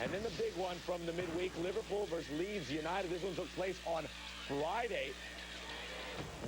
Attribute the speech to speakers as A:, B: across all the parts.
A: And then the big one from the midweek, Liverpool versus Leeds United. This one took place on Friday.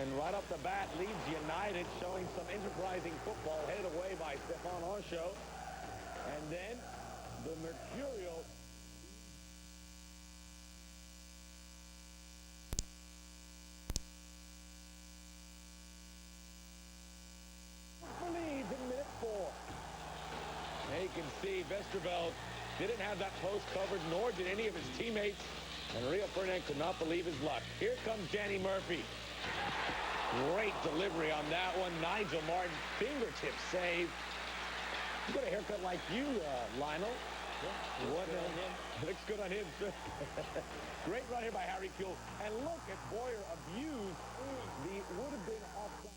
A: And right off the bat, Leeds United showing some enterprising football, headed away by Stefan Ancho. And then the mercurial for Leeds in minute 4. And you can see Westerveld didn't have that post covered, nor did any of his teammates. And Rio Ferdinand could not believe his luck. Here comes Danny Murphy. Great delivery on that one. Nigel Martin, fingertip save. He's got a haircut like you, Lionel. Yeah, what looks good on him. Great run here by Harry Kuehl. And look at Boyer abused the would have been offside.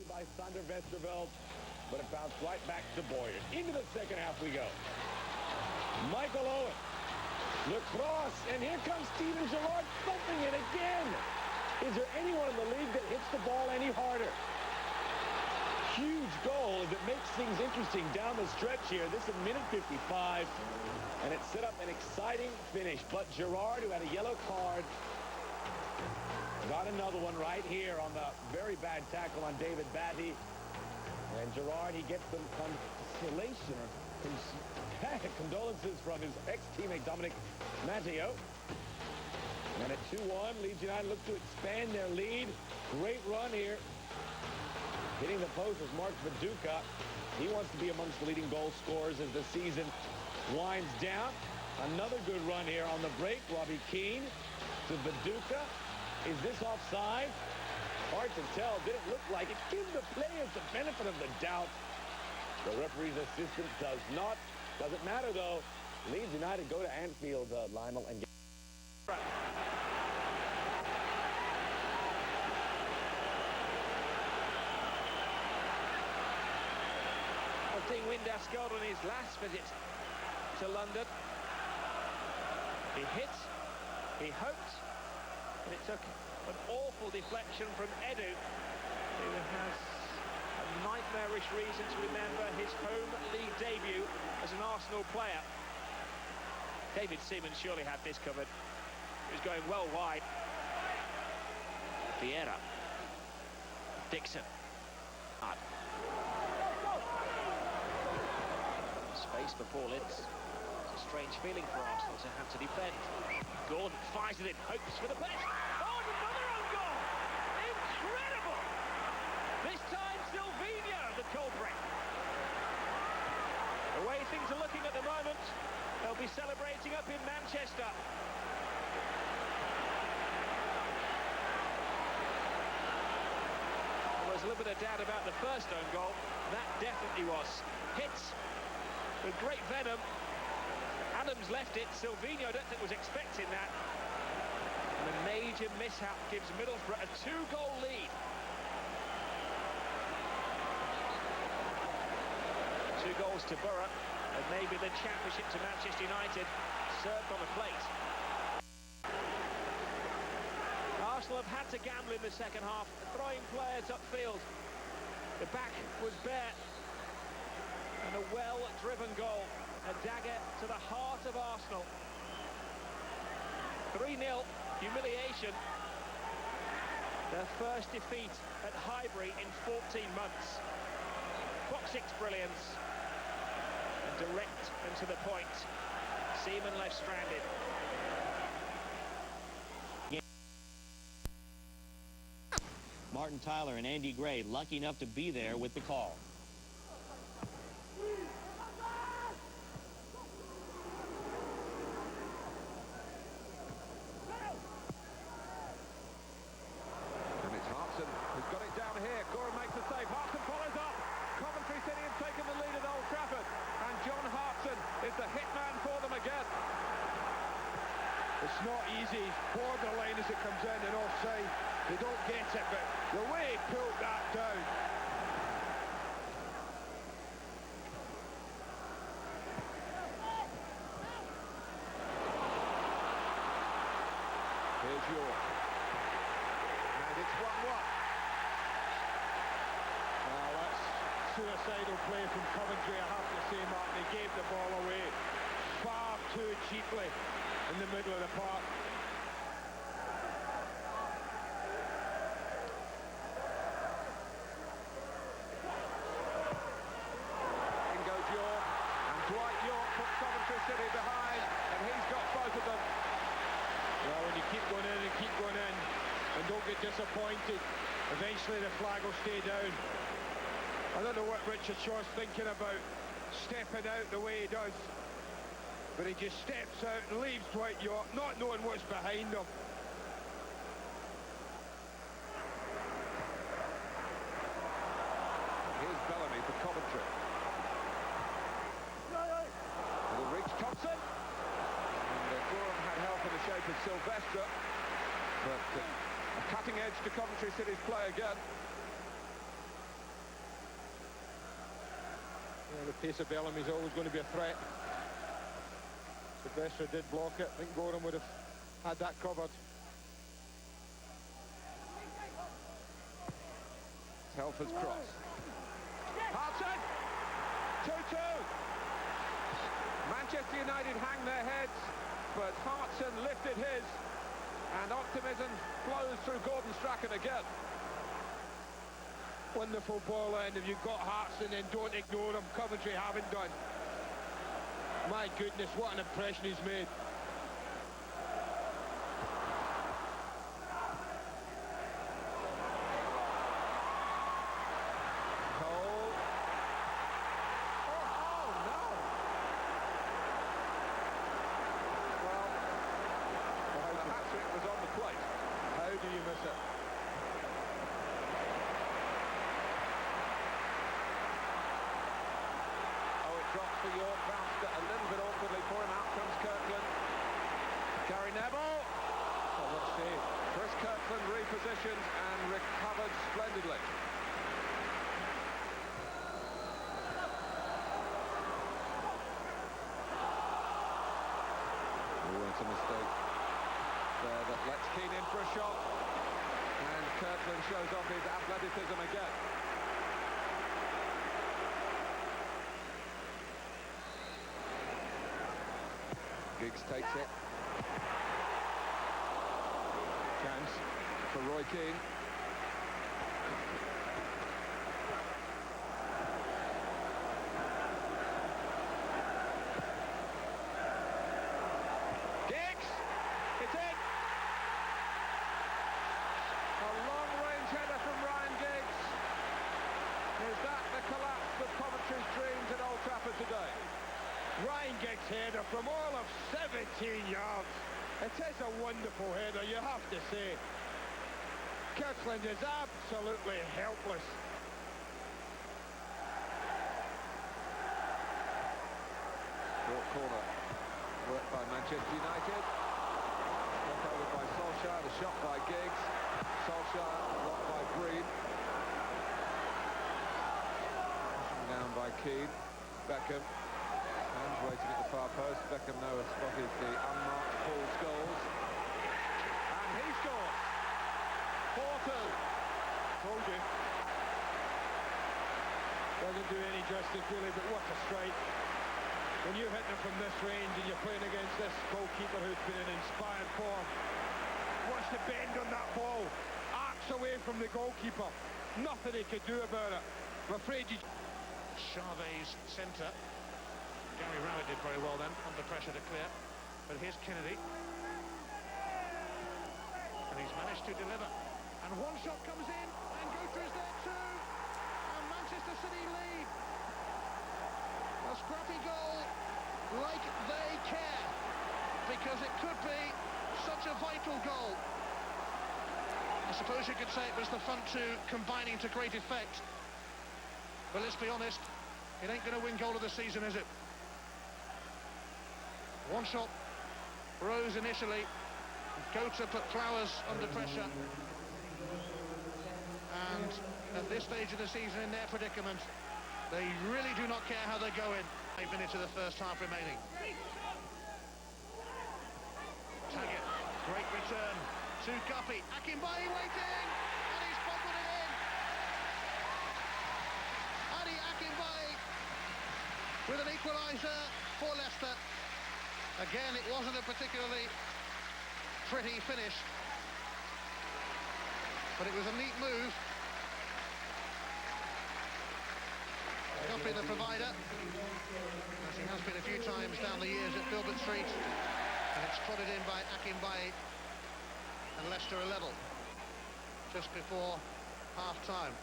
A: By Sander Westerveld, but it bounced right back to Boyer. Into the second half we go. Michael Owen, the cross, and here comes Steven Gerrard thumping it again. Is there anyone in the league that hits the ball any harder? Huge goal as it makes things interesting down the stretch here. This is minute 55, and it set up an exciting finish. But Gerrard, who had a yellow card, got another one right here on the very bad tackle on David Batty. And Gerrard, he gets some consolation or condolences from his ex-teammate Dominic Matteo. And at 2-1, Leeds United look to expand their lead. Great run here. Hitting the post was Mark Viduka. He wants to be amongst the leading goal scorers as the season winds down. Another good run here on the break. Robbie Keane to Viduka. Is this offside? Hard to tell. Didn't look like it. Give the players the benefit of the doubt. The referee's assistant does not. Doesn't matter, though. Leeds United go to Anfield, Lionel, and get...
B: Dean Windass-Gold on his last visit to London. He hit, he hoped, and it took an awful deflection from Edu, who has a nightmarish reason to remember his home league debut as an Arsenal player. David Seaman surely had this covered. He was going well wide. Vieira. Dixon. Hard. Space before Linz. It's a strange feeling for Arsenal to have to defend. Gordon fires it in, hopes for the best. Oh, another own goal! Incredible! This time, Silvinho, the culprit. The way things are looking at the moment, they'll be celebrating up in Manchester. There was a little bit of doubt about the first own goal. That definitely was. Hits with great venom. Adams left it. Silvinho, I don't think was expecting that. And a major mishap gives Middlesbrough a 2-goal lead. 2 goals to Borough, and maybe the championship to Manchester United served on a plate. Arsenal have had to gamble in the second half, throwing players upfield. The back was bare. And a well-driven goal, a dagger to the heart of Arsenal. 3-0, humiliation. Their first defeat at Highbury in 14 months. Box 6 brilliance. And direct and to the point. Seaman left stranded.
C: Martin Tyler and Andy Gray lucky enough to be there with the call.
D: Coventry City have taken the lead at Old Trafford, and John Hartson is the hitman for them again. It's not easy, borderline as it comes in and offside. They don't get it, but the way he pulled that down. Here's York. it's 1-1. Well, that's suicidal play from Coventry, I have to say, Mark. They gave the ball away far too cheaply in the middle of the park. In goes York, and Dwight York put Coventry City behind, and he's got both of them. Well, when you keep going in and keep going in, and don't get disappointed, eventually the flag will stay down. I don't know what Richard Shaw's thinking about stepping out the way he does, but he just steps out and leaves Dwight York, not knowing what's behind him. Here's Bellamy for Coventry. It'll reach Thompson. And Gorham had help in the shape of Silvestre, but a cutting edge to Coventry City's play again. The pace of Bellamy is always going to be a threat. Silvestre did block it. I think Gorham would have had that covered. Telford's cross. Hartson! 2-2. Manchester United hang their heads, but Hartson lifted his, and optimism flows through Gordon Strachan again. Wonderful ball end. If you've got Hartson, then don't ignore him. Coventry haven't done. My goodness, what an impression he's made. Cole. Oh, no. Well, the hat-trick was on the plate. How do you miss it? Drops for York, bounced it a little bit awkwardly for him. Out comes Kirkland. Gary Neville. Oh, what a save. Chris Kirkland repositioned and recovered splendidly. Oh, it's a mistake there that lets Keane in for a shot. And Kirkland shows off his athleticism again. Giggs takes it. Chance for Roy Keane. Giggs! It's in! A long-range header from Ryan Giggs. Is that the collapse of Coventry's dreams at Old Trafford today? Ryan Giggs' header from all of 17 yards. It is a wonderful header, you have to say. Kirkland is absolutely helpless. Short corner worked by Manchester United. Knocked over by Solskjaer, the shot by Giggs. Solskjaer blocked by Green. Down by Keane. Beckham. Hands waiting at the far post. Beckham now has spotted the unmarked Paul Scholes. And he scores! 4-2. Told you. Doesn't do any justice really, but what a strike. When you hit them from this range and you're playing against this goalkeeper who's been in inspired form. Watch the bend on that ball. Arcs away from the goalkeeper. Nothing he could do about it. I'm afraid you...
E: Charvet's centre. Gary Rowett did very well then, under pressure to clear. But here's Kennedy. And he's managed to deliver. And one shot comes in, and Guter is there too. And Manchester City lead. A scrappy goal, like they care. Because it could be such a vital goal. I suppose you could say it was the front two combining to great effect. But let's be honest, it ain't going to win goal of the season, is it? One shot rose initially. Guter put Flowers under pressure. And at this stage of the season, in their predicament, they really do not care how they're going. 8 minutes of the first half remaining. Taggart, great return to Guppy. Akinbaye waiting, and he's bobbled it in. Adi Akinbaye with an equaliser for Leicester. Again, it wasn't a particularly pretty finish, but it was a neat move. Guppy, the provider, as he has been a few times down the years at Filbert Street, and it's trotted in by Akinbaye, and Leicester are level just before half-time.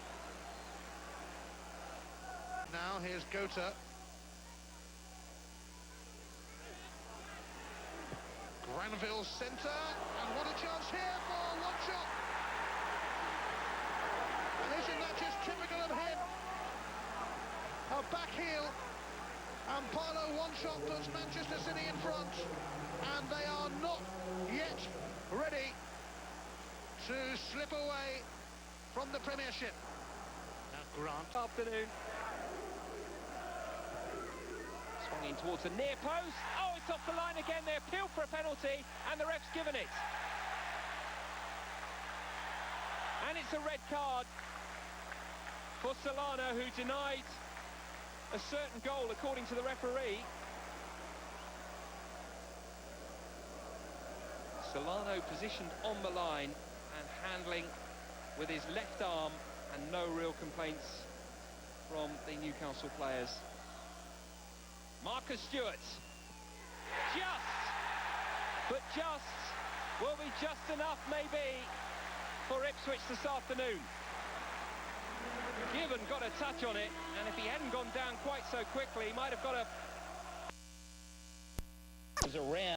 E: Now here's Gota. Granville's centre, and what a chance here for one shot. And isn't that just typical of him? A back heel, and Paulo one shot puts Manchester City in front, and they are not yet ready to slip away from the Premiership. Now Grant.
B: Afternoon. Swung in towards the near post. Oh, it's off the line again. They appealed for a penalty, and the ref's given it. And it's a red card for Solana, who denied a certain goal, according to the referee. Solano positioned on the line and handling with his left arm, and no real complaints from the Newcastle players. Marcus Stewart, will be just enough maybe for Ipswich this afternoon. Gibbon got a touch on it, and if he hadn't gone down quite so quickly, he might have got a...
C: It was a ram.